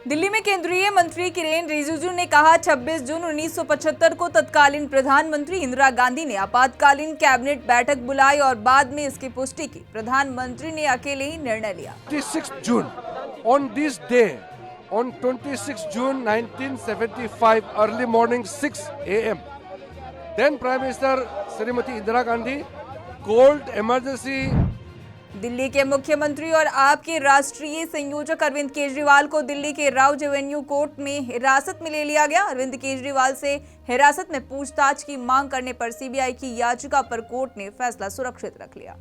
दिल्ली में केंद्रीय मंत्री किरेन रिजिजू ने कहा 26 जून 1975 को तत्कालीन प्रधानमंत्री इंदिरा गांधी ने आपातकालीन कैबिनेट बैठक बुलाई और बाद में इसकी पुष्टि की। प्रधानमंत्री ने अकेले ही निर्णय लिया। 26 June, on this day, on 26 June 1975, early morning 6 a.m., then Prime Minister Srimati Indira Gandhi called emergency। Delhi के मुख्यमंत्री और आपके राष्ट्रीय संयोजक अरविंद केजरीवाल को दिल्ली के राउज एवेन्यू कोर्ट में हिरासत में ले लिया गया। अरविंद केजरीवाल से हिरासत में पूछताछ की मांग करने पर सीबीआई की याचिका पर कोर्ट ने फैसला सुरक्षित रख लिया।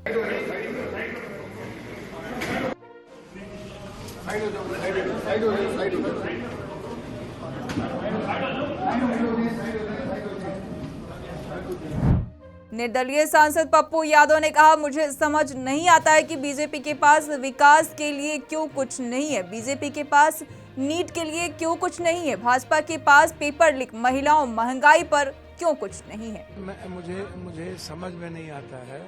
निर्दलीय सांसद पप्पू यादव ने कहा, मुझे समझ नहीं आता है कि बीजेपी के पास विकास के लिए क्यों कुछ नहीं है, बीजेपी के पास नीट के लिए क्यों कुछ नहीं है, भाजपा के पास पेपर लीक, महिलाओं, महंगाई पर क्यों कुछ नहीं है। मुझे समझ में नहीं आता है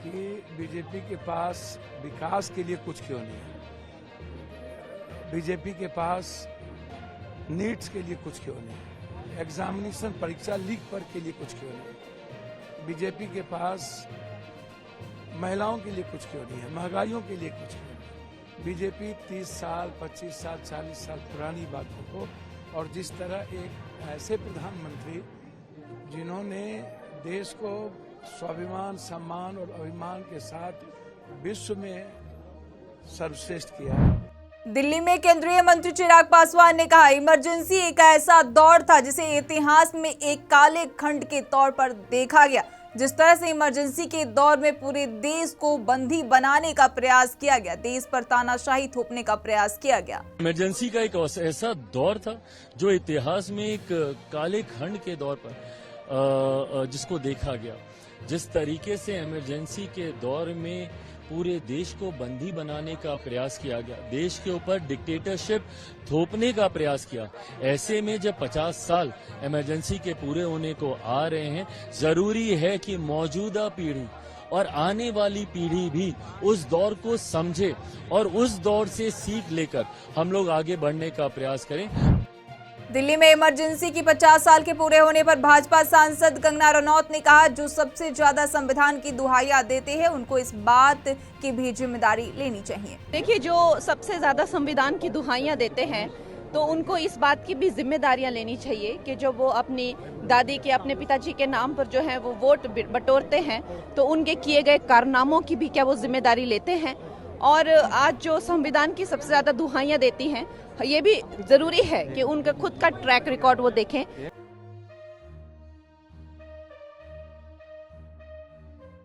कि बीजेपी के पास विकास के लिए कुछ क्यों नहीं है, बीजेपी के पास नीट्स के लिए कुछ क्यों नहीं है, एग्जामिनेशन परीक्षा लीक पर के लिए कुछ क्यों नहीं है, बीजेपी के पास महिलाओं के लिए कुछ क्यों नहीं है, महंगाइयों के लिए कुछ क्यों नहीं। बीजेपी 30 साल, 25 साल, 40 साल पुरानी बातों को, और जिस तरह एक ऐसे प्रधानमंत्री जिन्होंने देश को स्वाभिमान, सम्मान और अभिमान के साथ विश्व में सर्वश्रेष्ठ किया। दिल्ली में केंद्रीय मंत्री चिराग पासवान ने कहा, इमरजेंसी एक ऐसा दौर था जिसे इतिहास में एक काले खंड के तौर पर देखा गया। जिस तरह से इमरजेंसी के दौर में पूरे देश को बंदी बनाने का प्रयास किया गया, देश पर तानाशाही थोपने का प्रयास किया गया। इमरजेंसी का एक ऐसा दौर था जो इतिहास में एक काले खंड के दौर पर जिसको देखा गया। जिस तरीके से इमरजेंसी के दौर में पूरे देश को बंदी बनाने का प्रयास किया गया, देश के ऊपर डिक्टेटरशिप थोपने का प्रयास किया, ऐसे में जब 50 साल इमरजेंसी के पूरे होने को आ रहे हैं, जरूरी है कि मौजूदा पीढ़ी और आने वाली पीढ़ी भी उस दौर को समझे और उस दौर से सीख लेकर हम लोग आगे बढ़ने का प्रयास करें। दिल्ली में इमरजेंसी की 50 साल के पूरे होने पर भाजपा सांसद कंगना रनौत ने कहा, जो सबसे ज्यादा संविधान की दुहाइयां देते हैं उनको इस बात की भी जिम्मेदारी लेनी चाहिए। देखिए, जो सबसे ज्यादा संविधान की दुहाइयां देते हैं तो उनको इस बात की भी जिम्मेदारियां लेनी चाहिए कि जो वो अपनी दादी के, अपने पिताजी के नाम पर जो है वो वोट बटोरते हैं, तो उनके किए गए कारनामों की भी क्या वो जिम्मेदारी लेते हैं। और आज जो संविधान की सबसे ज्यादा दुहाइयां देती हैं, ये भी जरूरी है कि उनका खुद का ट्रैक रिकॉर्ड वो देखें।